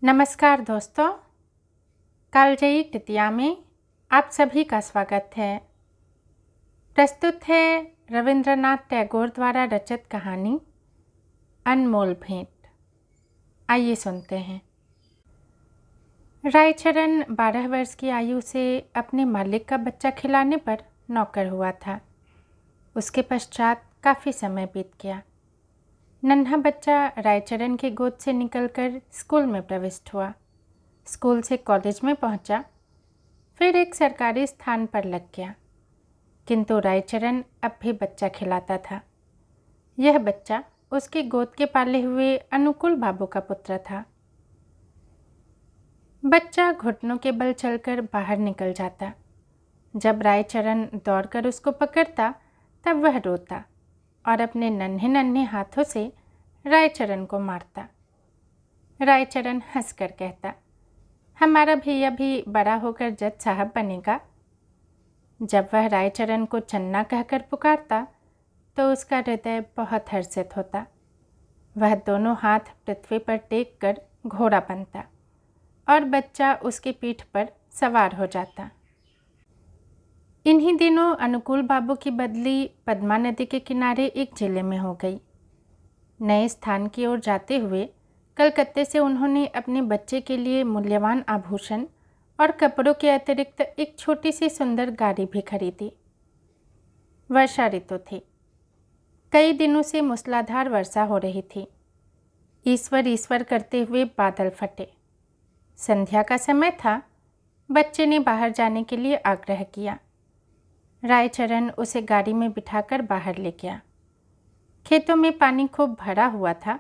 नमस्कार दोस्तों, कालजयी तृतीया में आप सभी का स्वागत है। प्रस्तुत है रविंद्रनाथ टैगोर द्वारा रचित कहानी अनमोल भेंट। आइए सुनते हैं। रायचरण 12 वर्ष की आयु से अपने मालिक का बच्चा खिलाने पर नौकर हुआ था। उसके पश्चात काफ़ी समय बीत गया। नन्हा बच्चा रायचरण के गोद से निकलकर स्कूल में प्रविष्ट हुआ। स्कूल से कॉलेज में पहुंचा, फिर एक सरकारी स्थान पर लग गया। किंतु रायचरण अब भी बच्चा खिलाता था। यह बच्चा उसके गोद के पाले हुए अनुकूल बाबू का पुत्र था। बच्चा घुटनों के बल चलकर बाहर निकल जाता। जब रायचरण दौड़कर उसको पकड़ता तब वह रोता और अपने नन्हे नन्हे हाथों से रायचरण को मारता। रायचरण हंसकर कहता, हमारा भैया भी बड़ा होकर जज साहब बनेगा। जब वह रायचरण को चन्ना कहकर पुकारता तो उसका हृदय बहुत हर्षित होता। वह दोनों हाथ पृथ्वी पर टेक कर घोड़ा बनता और बच्चा उसकी पीठ पर सवार हो जाता। इन्हीं दिनों अनुकूल बाबू की बदली पद्मा नदी के किनारे एक जिले में हो गई। नए स्थान की ओर जाते हुए कलकत्ते से उन्होंने अपने बच्चे के लिए मूल्यवान आभूषण और कपड़ों के अतिरिक्त एक छोटी सी सुंदर गाड़ी भी खरीदी। वर्षा ऋतु थी। कई दिनों से मूसलाधार वर्षा हो रही थी। ईश्वर ईश्वर करते हुए बादल फटे। संध्या का समय था। बच्चे ने बाहर जाने के लिए आग्रह किया। रायचरण उसे गाड़ी में बिठाकर बाहर ले गया। खेतों में पानी खूब भरा हुआ था।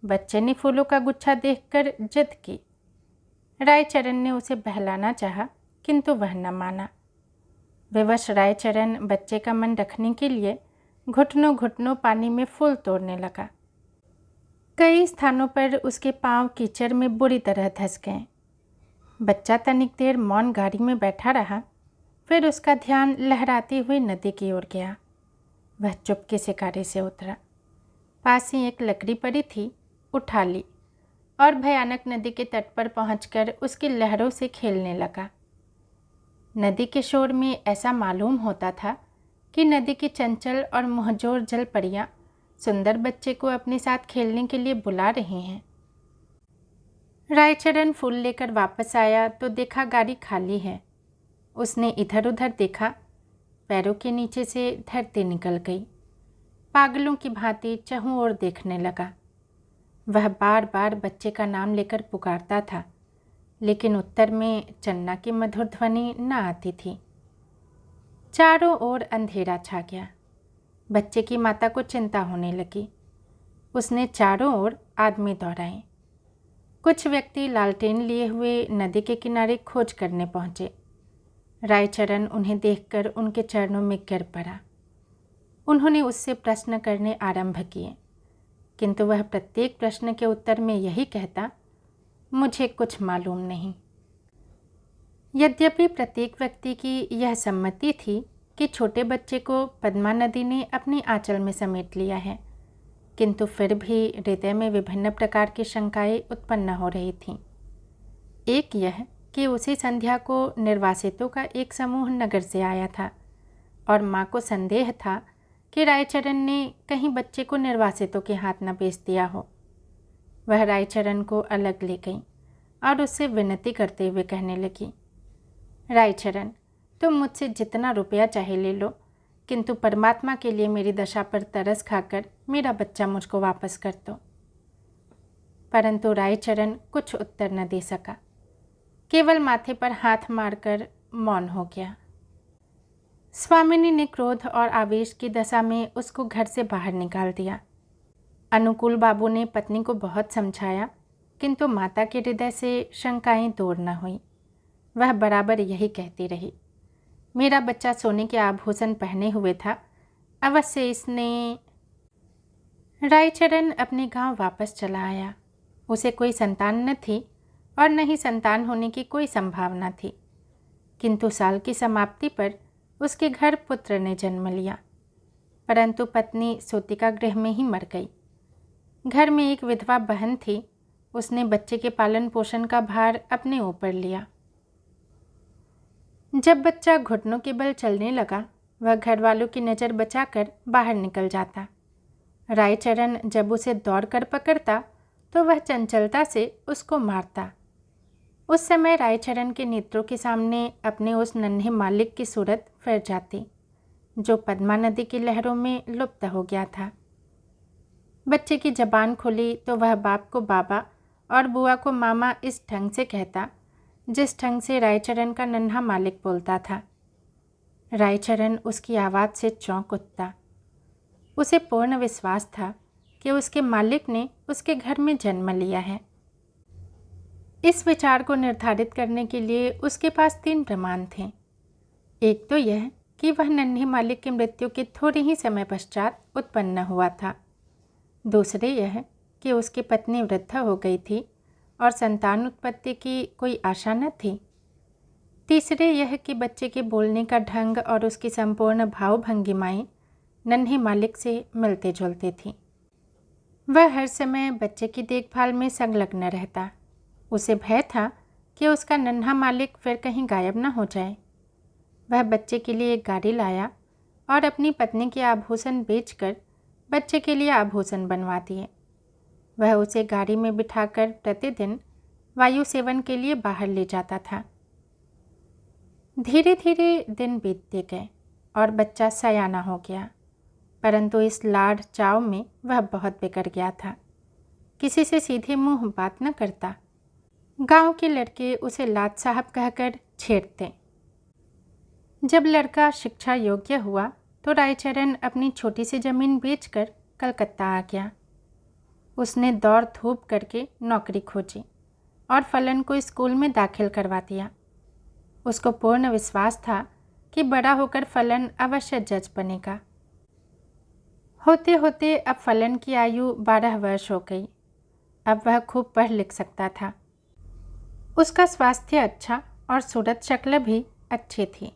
बच्चे ने फूलों का गुच्छा देखकर जिद की। रायचरण ने उसे बहलाना चाहा, किंतु वह न माना। विवश रायचरण बच्चे का मन रखने के लिए घुटनों घुटनों पानी में फूल तोड़ने लगा। कई स्थानों पर उसके पांव कीचड़ में बुरी तरह धंस गए। बच्चा तनिक देर मौन गाड़ी में बैठा रहा, फिर उसका ध्यान लहराती हुई नदी की ओर गया। वह चुपके से गाड़ी से उतरा। पास ही एक लकड़ी पड़ी थी, उठा ली और भयानक नदी के तट पर पहुंचकर उसकी लहरों से खेलने लगा। नदी के शोर में ऐसा मालूम होता था कि नदी की चंचल और मुंहजोर जल परियां सुंदर बच्चे को अपने साथ खेलने के लिए बुला रही हैं। रायचरण फूल लेकर वापस आया तो देखा गाड़ी खाली है। उसने इधर उधर देखा। पैरों के नीचे से धरती निकल गई। पागलों की भांति चहुं ओर देखने लगा। वह बार बार बच्चे का नाम लेकर पुकारता था, लेकिन उत्तर में चन्ना की मधुर ध्वनि न आती थी। चारों ओर अंधेरा छा गया। बच्चे की माता को चिंता होने लगी। उसने चारों ओर आदमी दौड़ाए। कुछ व्यक्ति लालटेन लिए हुए नदी के किनारे खोज करने पहुंचे। रायचरण उन्हें देखकर उनके चरणों में गिर पड़ा। उन्होंने उससे प्रश्न करने आरंभ किए, किंतु वह प्रत्येक प्रश्न के उत्तर में यही कहता, मुझे कुछ मालूम नहीं। यद्यपि प्रत्येक व्यक्ति की यह सम्मति थी कि छोटे बच्चे को पद्मा नदी ने अपनी आंचल में समेट लिया है, किंतु फिर भी हृदय में विभिन्न प्रकार की शंकाएं उत्पन्न हो रही थीं। एक यह कि उसी संध्या को निर्वासितों का एक समूह नगर से आया था और माँ को संदेह था कि रायचरण ने कहीं बच्चे को निर्वासितों के हाथ न बेच दिया हो। वह रायचरण को अलग ले गई और उससे विनती करते हुए कहने लगी, रायचरण, तुम मुझसे जितना रुपया चाहे ले लो, किंतु परमात्मा के लिए मेरी दशा पर तरस खाकर मेरा बच्चा मुझको वापस कर दो। परंतु रायचरण कुछ उत्तर न दे सका। केवल माथे पर हाथ मारकर मौन हो गया। स्वामिनी ने क्रोध और आवेश की दशा में उसको घर से बाहर निकाल दिया। अनुकूल बाबू ने पत्नी को बहुत समझाया, किंतु माता के हृदय से शंकाएं दूर न हुई। वह बराबर यही कहती रही, मेरा बच्चा सोने के आभूषण पहने हुए था, अवश्य इसने। रायचरण अपने गांव वापस चला आया। उसे कोई संतान न थी और न ही संतान होने की कोई संभावना थी, किंतु साल की समाप्ति पर उसके घर पुत्र ने जन्म लिया, परंतु पत्नी सूतिका गृह में ही मर गई। घर में एक विधवा बहन थी, उसने बच्चे के पालन पोषण का भार अपने ऊपर लिया। जब बच्चा घुटनों के बल चलने लगा, वह घर वालों की नज़र बचाकर बाहर निकल जाता। रायचरण जब उसे दौड़कर पकड़ता तो वह चंचलता से उसको मारता। उस समय रायचरण के नेत्रों के सामने अपने उस नन्हे मालिक की सूरत फिर जाती, जो पद्मा नदी की लहरों में लुप्त हो गया था। बच्चे की जबान खुली तो वह बाप को बाबा और बुआ को मामा इस ढंग से कहता जिस ढंग से रायचरण का नन्हा मालिक बोलता था। रायचरण उसकी आवाज़ से चौंक उठता। उसे पूर्ण विश्वास था कि उसके मालिक ने उसके घर में जन्म लिया है। इस विचार को निर्धारित करने के लिए उसके पास 3 प्रमाण थे। एक तो यह कि वह नन्हे मालिक की मृत्यु के थोड़े ही समय पश्चात उत्पन्न हुआ था। दूसरे यह कि उसकी पत्नी वृद्ध हो गई थी और संतान उत्पत्ति की कोई आशा न थी। तीसरे यह कि बच्चे के बोलने का ढंग और उसकी संपूर्ण भावभंगिमाएं नन्हे मालिक से मिलते जुलते थी। वह हर समय बच्चे की देखभाल में संलग्न रहता। उसे भय था कि उसका नन्हा मालिक फिर कहीं गायब न हो जाए। वह बच्चे के लिए एक गाड़ी लाया और अपनी पत्नी के आभूषण बेचकर बच्चे के लिए आभूषण बनवा दिए। वह उसे गाड़ी में बिठाकर प्रतिदिन वायु सेवन के लिए बाहर ले जाता था। धीरे धीरे दिन बीतते गए और बच्चा सयाना हो गया, परंतु इस लाड़ चाव में वह बहुत बिगड़ गया था। किसी से सीधे मुंह बात न करता। गांव के लड़के उसे लाट साहब कहकर छेड़ते। जब लड़का शिक्षा योग्य हुआ तो रायचरण अपनी छोटी सी जमीन बेचकर कलकत्ता आ गया। उसने दौड़ धूप करके नौकरी खोजी और फलन को स्कूल में दाखिल करवा दिया। उसको पूर्ण विश्वास था कि बड़ा होकर फलन अवश्य जज बनेगा। होते होते अब फलन की आयु 12 वर्ष हो गई। अब वह खूब पढ़ लिख सकता था। उसका स्वास्थ्य अच्छा और सूरत शक्ल भी अच्छी थी।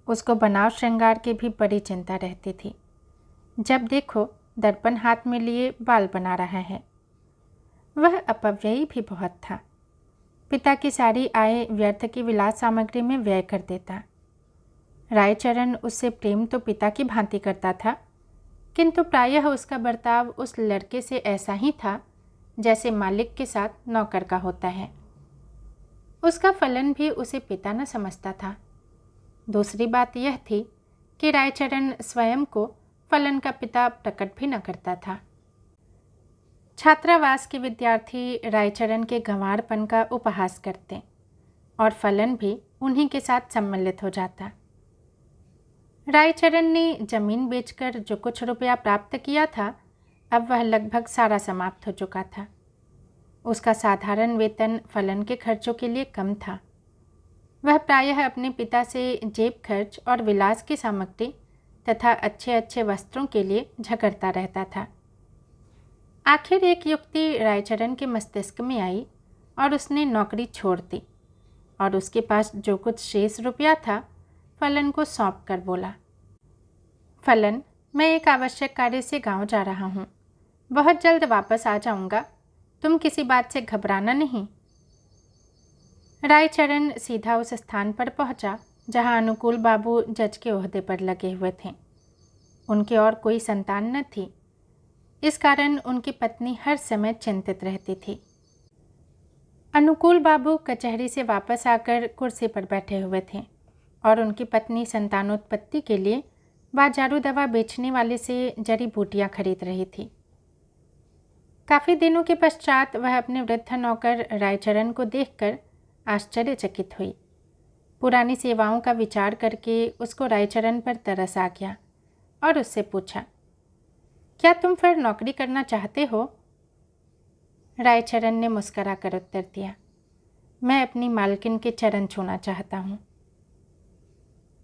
उसको बनाव श्रृंगार की भी बड़ी चिंता रहती थी। जब देखो दर्पण हाथ में लिए बाल बना रहा है। वह अपव्ययी भी बहुत था। पिता की सारी आय व्यर्थ की विलास सामग्री में व्यय कर देता। रायचरण उससे प्रेम तो पिता की भांति करता था, किंतु प्रायः उसका बर्ताव उस लड़के से ऐसा ही था जैसे मालिक के साथ नौकर का होता है। उसका फलन भी उसे पिता न समझता था। दूसरी बात यह थी कि रायचरण स्वयं को फलन का पिता प्रकट भी न करता था। छात्रावास के विद्यार्थी रायचरण के गंवारपन का उपहास करते और फलन भी उन्हीं के साथ सम्मिलित हो जाता। रायचरण ने जमीन बेचकर जो कुछ रुपया प्राप्त किया था, अब वह लगभग सारा समाप्त हो चुका था। उसका साधारण वेतन फलन के खर्चों के लिए कम था। वह प्रायः अपने पिता से जेब खर्च और विलास की सामग्री तथा अच्छे अच्छे वस्त्रों के लिए झगड़ता रहता था। आखिर एक युक्ति रायचरण के मस्तिष्क में आई और उसने नौकरी छोड़ दी और उसके पास जो कुछ शेष रुपया था फलन को सौंप कर बोला, फलन, मैं एक आवश्यक कार्य से गांव जा रहा हूँ। बहुत जल्द वापस आ जाऊँगा। तुम किसी बात से घबराना नहीं। रायचरण सीधा उस स्थान पर पहुँचा जहाँ अनुकूल बाबू जज के ओहदे पर लगे हुए थे। उनके और कोई संतान न थी। इस कारण उनकी पत्नी हर समय चिंतित रहती थी। अनुकूल बाबू कचहरी से वापस आकर कुर्सी पर बैठे हुए थे और उनकी पत्नी संतानोत्पत्ति के लिए बाजारू दवा बेचने वाले से जड़ी बूटियाँ खरीद रही थी। काफ़ी दिनों के पश्चात वह अपने वृद्ध नौकर रायचरण को देखकर आश्चर्यचकित हुई। पुरानी सेवाओं का विचार करके उसको रायचरण पर तरस आ गया और उससे पूछा, क्या तुम फिर नौकरी करना चाहते हो? रायचरण ने मुस्करा कर उत्तर दिया, मैं अपनी मालकिन के चरण छूना चाहता हूँ।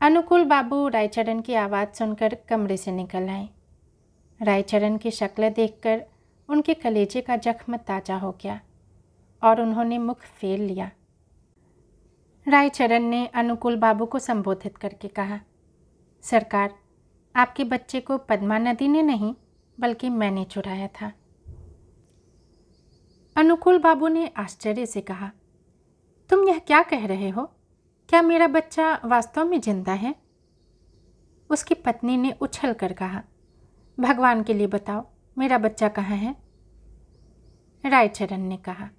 अनुकूल बाबू रायचरण की आवाज़ सुनकर कमरे से निकल आए। रायचरण की शक्ल देखकर उनके कलेजे का जख्म ताज़ा हो गया और उन्होंने मुख फेर लिया। रायचरण ने अनुकूल बाबू को संबोधित करके कहा, सरकार, आपके बच्चे को पद्मा नदी ने नहीं बल्कि मैंने चुराया था। अनुकूल बाबू ने आश्चर्य से कहा, तुम यह क्या कह रहे हो? क्या मेरा बच्चा वास्तव में जिंदा है? उसकी पत्नी ने उछल कर कहा, भगवान के लिए बताओ, मेरा बच्चा कहाँ है? रायचरण ने कहा,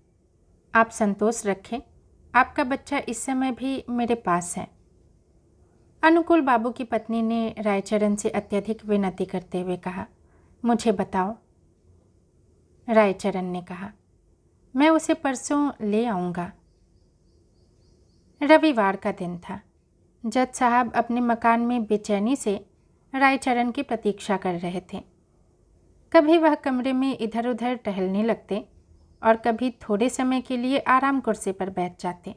आप संतोष रखें, आपका बच्चा इस समय भी मेरे पास है। अनुकूल बाबू की पत्नी ने रायचरण से अत्यधिक विनती करते हुए कहा, मुझे बताओ। रायचरण ने कहा, मैं उसे परसों ले आऊँगा। रविवार का दिन था। जज साहब अपने मकान में बेचैनी से रायचरण की प्रतीक्षा कर रहे थे। कभी वह कमरे में इधर उधर टहलने लगते और कभी थोड़े समय के लिए आराम कुर्सी पर बैठ जाते।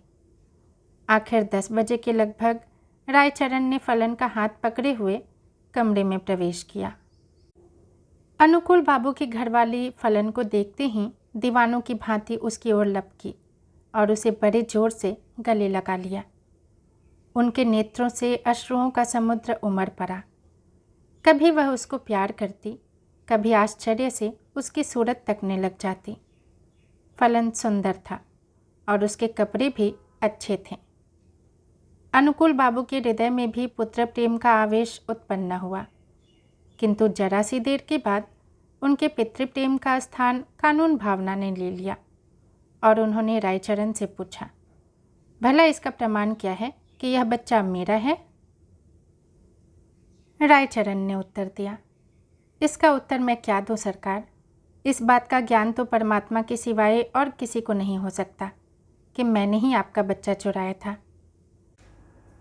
आखिर 10 बजे के लगभग रायचरण ने फलन का हाथ पकड़े हुए कमरे में प्रवेश किया। अनुकूल बाबू की घरवाली फलन को देखते ही दीवानों की भांति उसकी ओर लपकी और उसे बड़े जोर से गले लगा लिया। उनके नेत्रों से अश्रुओं का समुद्र उमड़ पड़ा। कभी वह उसको प्यार करती, कभी आश्चर्य से उसकी सूरत तकने लग जाती। फलन सुंदर था और उसके कपड़े भी अच्छे थे। अनुकूल बाबू के हृदय में भी पुत्र प्रेम का आवेश उत्पन्न हुआ, किंतु जरा सी देर के बाद उनके पितृप्रेम का स्थान कानून भावना ने ले लिया और उन्होंने रायचरण से पूछा, भला इसका प्रमाण क्या है कि यह बच्चा मेरा है? रायचरण ने उत्तर दिया, इसका उत्तर मैं क्या दूं सरकार? इस बात का ज्ञान तो परमात्मा के सिवाय और किसी को नहीं हो सकता कि मैंने ही आपका बच्चा चुराया था।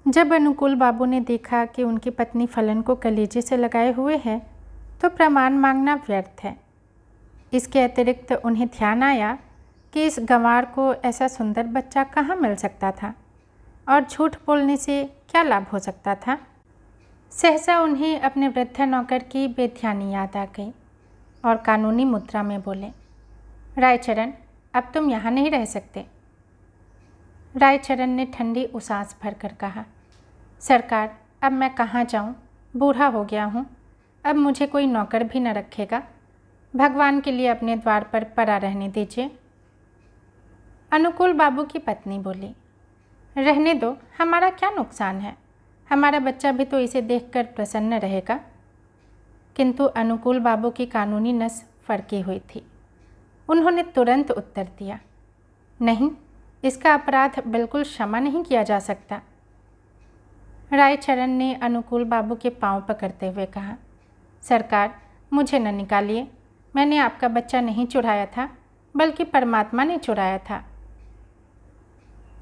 जब अनुकूल बाबू ने देखा कि उनकी पत्नी फलन को कलेजे से लगाए हुए है तो प्रमाण मांगना व्यर्थ है। इसके अतिरिक्त उन्हें ध्यान आया कि इस गंवार को ऐसा सुंदर बच्चा कहाँ मिल सकता था और झूठ बोलने से क्या लाभ हो सकता था। सहसा उन्हें अपने वृद्ध नौकर की बेध्यानी याद आ गई और कानूनी मुद्रा में बोले, रायचरण, अब तुम यहाँ नहीं रह सकते। रायचरण ने ठंडी उसास भरकर कहा, सरकार, अब मैं कहाँ जाऊँ? बूढ़ा हो गया हूँ, अब मुझे कोई नौकर भी न रखेगा। भगवान के लिए अपने द्वार पर पड़ा रहने दीजिए। अनुकूल बाबू की पत्नी बोली, रहने दो, हमारा क्या नुकसान है? हमारा बच्चा भी तो इसे देखकर प्रसन्न रहेगा। किंतु अनुकूल बाबू की कानूनी नस फड़की हुई थी। उन्होंने तुरंत उत्तर दिया, नहीं, इसका अपराध बिल्कुल क्षमा नहीं किया जा सकता। रायचरण ने अनुकूल बाबू के पांव पकड़ते हुए कहा, सरकार, मुझे न निकालिए, मैंने आपका बच्चा नहीं चुराया था, बल्कि परमात्मा ने चुराया था।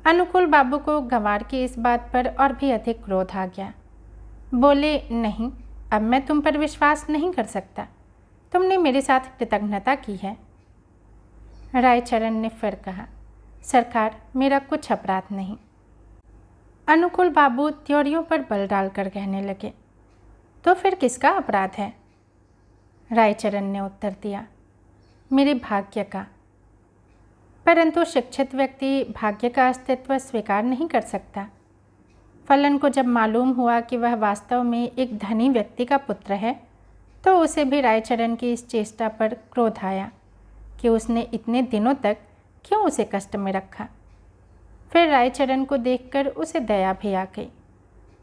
अनुकूल बाबू को गंवार की इस बात पर और भी अधिक क्रोध आ गया। बोले, नहीं, अब मैं तुम पर विश्वास नहीं कर सकता। तुमने मेरे साथ कृतज्ञता की है। रायचरण ने फिर कहा, सरकार, मेरा कुछ अपराध नहीं। अनुकूल बाबू त्योरियों पर बल डालकर कहने लगे, तो फिर किसका अपराध है? रायचरण ने उत्तर दिया, मेरे भाग्य का। परंतु शिक्षित व्यक्ति भाग्य का अस्तित्व स्वीकार नहीं कर सकता। फलन को जब मालूम हुआ कि वह वास्तव में एक धनी व्यक्ति का पुत्र है तो उसे भी रायचरण की इस चेष्टा पर क्रोध आया कि उसने इतने दिनों तक क्यों उसे कष्ट में रखा। फिर रायचरण को देखकर उसे दया भी आ गई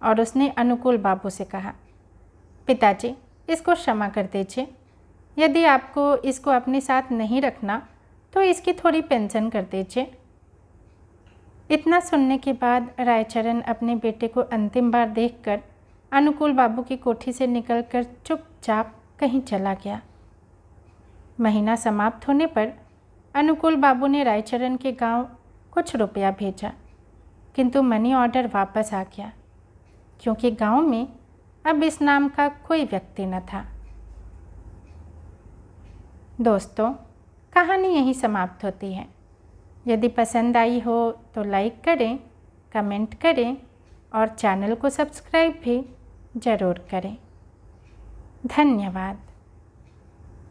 और उसने अनुकूल बाबू से कहा, पिताजी, इसको क्षमा कर दीजिए। यदि आपको इसको अपने साथ नहीं रखना तो इसकी थोड़ी पेंशन कर दीजिए। इतना सुनने के बाद रायचरण अपने बेटे को अंतिम बार देखकर अनुकूल बाबू की कोठी से निकलकर चुपचाप कहीं चला गया। महीना समाप्त होने पर अनुकूल बाबू ने रायचरण के गांव कुछ रुपया भेजा, किंतु मनी ऑर्डर वापस आ गया क्योंकि गांव में अब इस नाम का कोई व्यक्ति न था। दोस्तों, कहानी यहीं समाप्त होती है। यदि पसंद आई हो तो लाइक करें, कमेंट करें और चैनल को सब्सक्राइब भी ज़रूर करें। धन्यवाद।